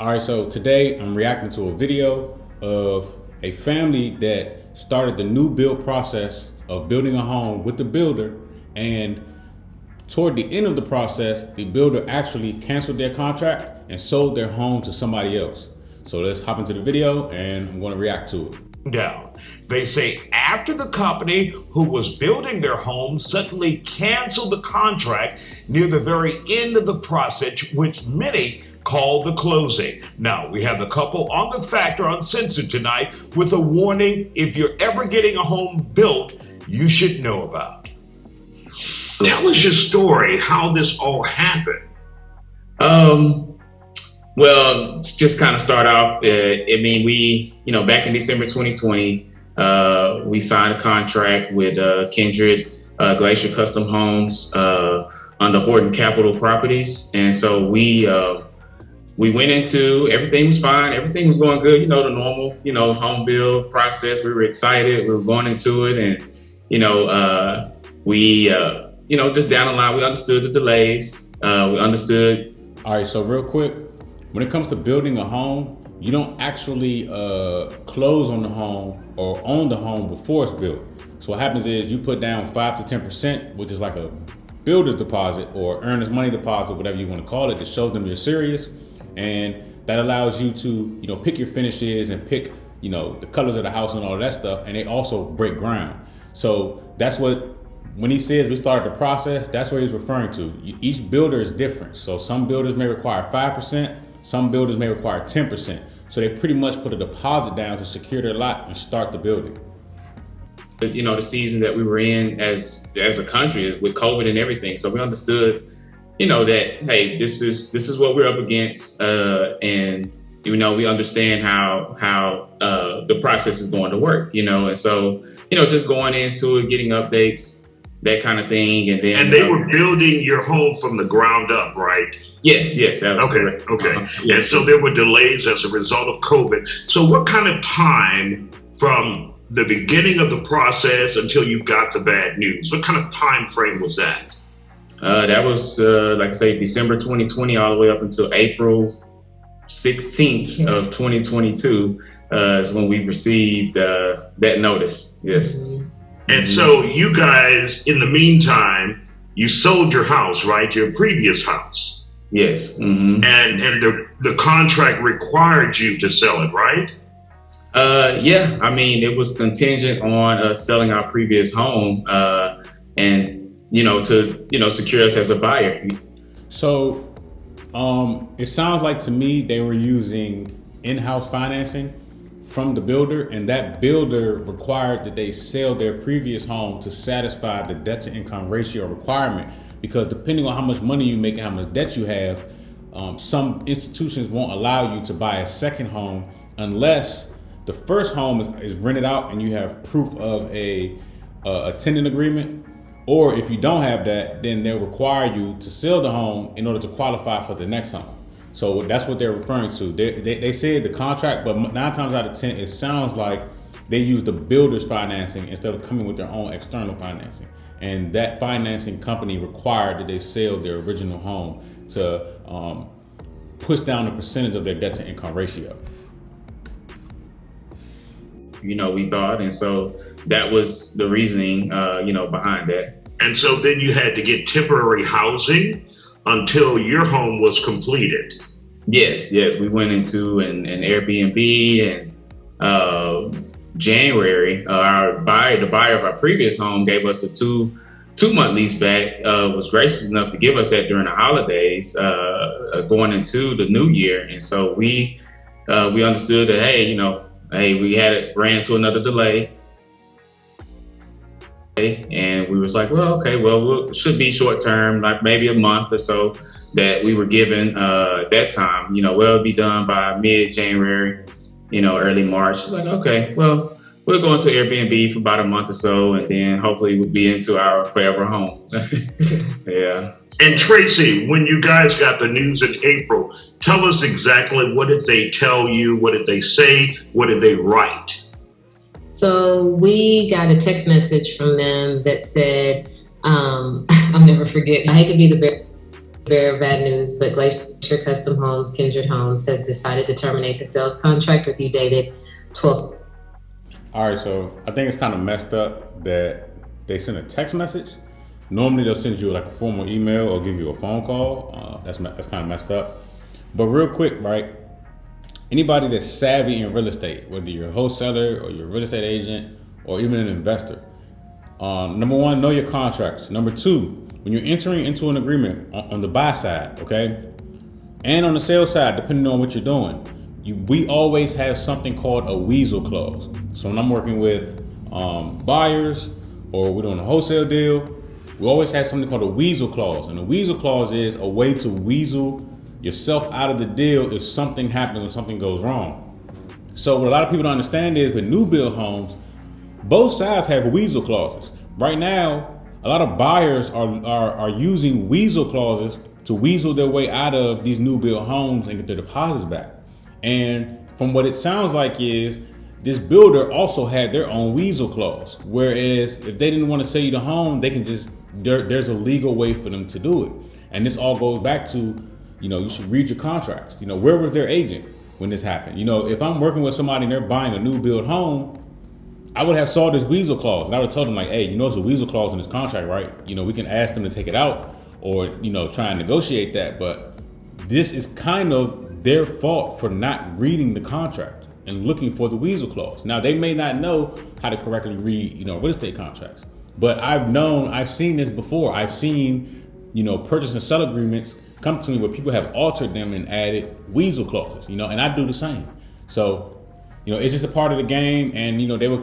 All right, so today I'm reacting to a video of a family that started the new build process of building a home with the builder, and toward the end of the process, the builder actually canceled their contract and sold their home to somebody else. So let's hop into the video and I'm going to react to it. Down. They say after the company who was building their home suddenly canceled the contract near the very end of the process, which many call the closing. Now, we have the couple on the Factor Uncensored tonight with a warning if you're ever getting a home built, you should know about. Tell us your story, how this all happened. Well, just kind of start off, we, back in December 2020, we signed a contract with Kindred Glacier Custom Homes under Horton Capital Properties. And so we went into, everything was fine. Everything was going good, the normal, home build process. We were excited. We were going into it. And, just down the line, we understood the delays. We understood. All right, so real quick, when it comes to building a home, you don't actually close on the home or own the home before it's built. So what happens is you put down 5 to 10%, which is like a builder's deposit or earnest money deposit, whatever you want to call it, that shows them you're serious. And that allows you to, pick your finishes and pick, the colors of the house and all of that stuff. And they also break ground. So that's what, when he says we started the process, that's what he's referring to. Each builder is different. So some builders may require 5%, some builders may require 10%. So they pretty much put a deposit down to secure their lot and start the building. The season that we were in as a country with COVID and everything. So we understood, that, hey, this is what we're up against. And, we understand how the process is going to work, and so, just going into it, getting updates, that kind of thing. And then, and they were building your home from the ground up, right? Yes, that was correct. Okay. Yes. And so there were delays as a result of COVID. So what kind of time from the beginning of the process until you got the bad news, what kind of time frame was that? That was, like I say, December 2020 all the way up until April 16th of 2022 is when we received that notice. Yes. And so you guys, in the meantime, you sold your house, right? Your previous house. Yes. Mm-hmm. And the contract required you to sell it, right? Yeah. It was contingent on us selling our previous home and, to, secure us as a buyer. So it sounds like to me they were using in-house financing from the builder, and that builder required that they sell their previous home to satisfy the debt to income ratio requirement, because depending on how much money you make and how much debt you have, some institutions won't allow you to buy a second home unless the first home is rented out and you have proof of a tenant agreement, or if you don't have that, then they'll require you to sell the home in order to qualify for the next home. So that's what they're referring to. They said the contract, but 9 times out of 10, it sounds like they use the builder's financing instead of coming with their own external financing. And that financing company required that they sell their original home to push down the percentage of their debt to income ratio. We thought, and so that was the reasoning, behind that. And so then you had to get temporary housing until your home was completed. Yes, we went into an Airbnb, and January, the buyer of our previous home gave us a two-month lease back, was gracious enough to give us that during the holidays, going into the new year. And so we understood that, hey, we ran into another delay. And we was like, well, okay, it should be short term, like maybe a month or so that we were given that time. It'll be done by mid-January, early March. It's like, okay, well, we'll go into Airbnb for about a month or so, and then hopefully we'll be into our forever home. Yeah. And Tracy, when you guys got the news in April, tell us exactly, what did they tell you? What did they say? What did they write? So we got a text message from them that said, I'll never forget, I hate to be the bearer of bad news, but Glacier Custom Homes, Kindred Homes has decided to terminate the sales contract with you dated 12th. All right, so I think it's kind of messed up that they send a text message. Normally they'll send you like a formal email or give you a phone call. That's kind of messed up. But real quick, right? Anybody that's savvy in real estate, whether you're a wholesaler or you're a real estate agent or even an investor, number one, know your contracts. Number two, when you're entering into an agreement on the buy side, okay, and on the sales side, depending on what you're doing, we always have something called a weasel clause. So when I'm working with buyers or we're doing a wholesale deal, we always have something called a weasel clause. And a weasel clause is a way to weasel yourself out of the deal if something happens or something goes wrong. So what a lot of people don't understand is with new build homes, both sides have weasel clauses. Right now, a lot of buyers are using weasel clauses to weasel their way out of these new build homes and get their deposits back. And from what it sounds like is this builder also had their own weasel clause. Whereas if they didn't want to sell you the home, they can just, there's a legal way for them to do it. And this all goes back to, you should read your contracts. Where was their agent when this happened? If I'm working with somebody and they're buying a new build home, I would have saw this weasel clause and I would have told them like, hey, it's a weasel clause in this contract, right? We can ask them to take it out or, try and negotiate that. But this is kind of their fault for not reading the contract and looking for the weasel clause. Now, they may not know how to correctly read, real estate contracts, but I've seen this before. I've seen, purchase and sell agreements come to me where people have altered them and added weasel clauses, and I do the same. So, it's just a part of the game, and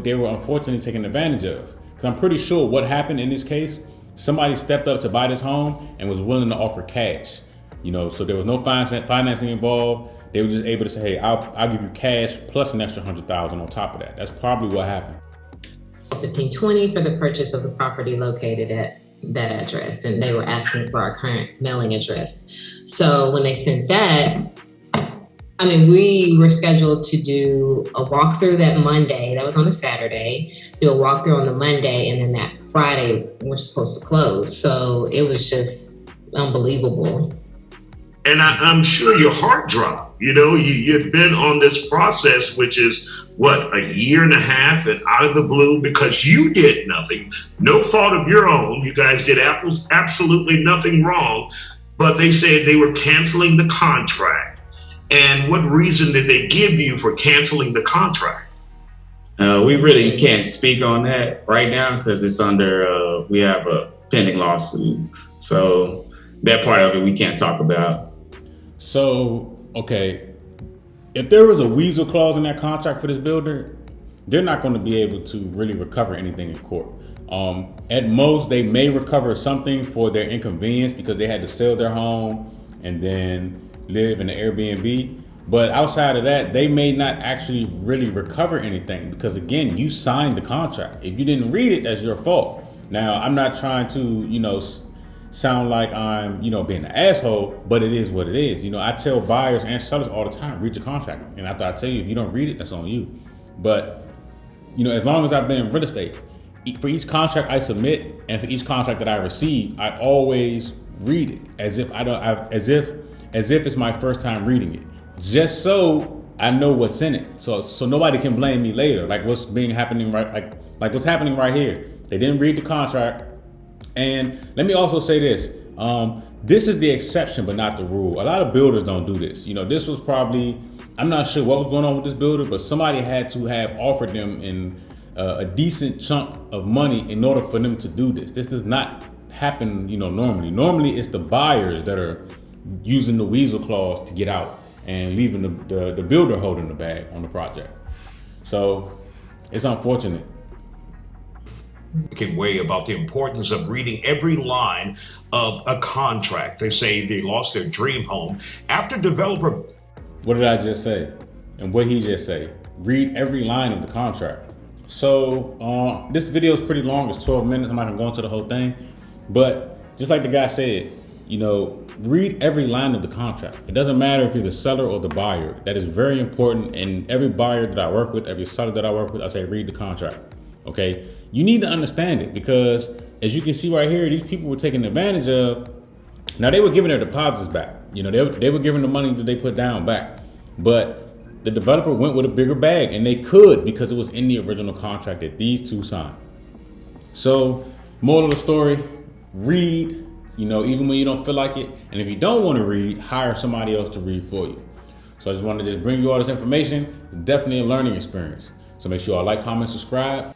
they were unfortunately taken advantage of. Because I'm pretty sure what happened in this case, somebody stepped up to buy this home and was willing to offer cash. So there was no financing involved. They were just able to say, hey, I'll give you cash plus an extra $100,000 on top of that. That's probably what happened. 1520 for the purchase of the property located at that address, and they were asking for our current mailing address. So when they sent that, we were scheduled to do a walkthrough that Monday. That was on a Saturday. Do a walkthrough on the Monday, and then that Friday we're supposed to close. So it was just unbelievable. And I'm sure your heart dropped. You've been on this process, which is what, a year and a half, and out of the blue because you did nothing, no fault of your own. You guys did absolutely nothing wrong, but they said they were canceling the contract. And what reason did they give you for canceling the contract? We really can't speak on that right now because it's under, we have a pending lawsuit. So that part of it we can't talk about. So, okay, if there was a weasel clause in that contract for this builder, they're not going to be able to really recover anything in court. At most, they may recover something for their inconvenience because they had to sell their home and then live in an Airbnb. But outside of that, they may not actually really recover anything because, again, you signed the contract. If you didn't read it, that's your fault. Now, I'm not trying to, sound like I'm, being an asshole, but it is what it is. I tell buyers and sellers all the time, read your contract. And after I tell you, if you don't read it, that's on you. But, as long as I've been in real estate, for each contract I submit and for each contract that I receive, I always read it as if as if it's my first time reading it, just so I know what's in it. So nobody can blame me later. Like what's happening right, like what's happening right here. They didn't read the contract. And let me also say this. This is the exception, but not the rule. A lot of builders don't do this. This was probably, I'm not sure what was going on with this builder, but somebody had to have offered them in a decent chunk of money in order for them to do this. This does not happen, normally. Normally it's the buyers that are using the weasel clause to get out and leaving the builder holding the bag on the project. So it's unfortunate. Way about the importance of reading every line of a contract. They say they lost their dream home after developer. What did I just say? And what he just say? Read every line of the contract. So this video is pretty long. It's 12 minutes. I'm not gonna go into the whole thing, but just like the guy said, read every line of the contract. It doesn't matter if you're the seller or the buyer. That is very important. And every buyer that I work with, every seller that I work with, I say read the contract. Okay, you need to understand it because as you can see right here, these people were taken advantage of Now they were giving their deposits back. You know, they were giving the money that they put down back. But the developer went with a bigger bag, and they could because it was in the original contract that these two signed. So, moral of the story, read, you know, even when you don't feel like it. And if you don't want to read, hire somebody else to read for you. So I just wanted to bring you all this information. It's definitely a learning experience. So make sure y'all like, comment, subscribe.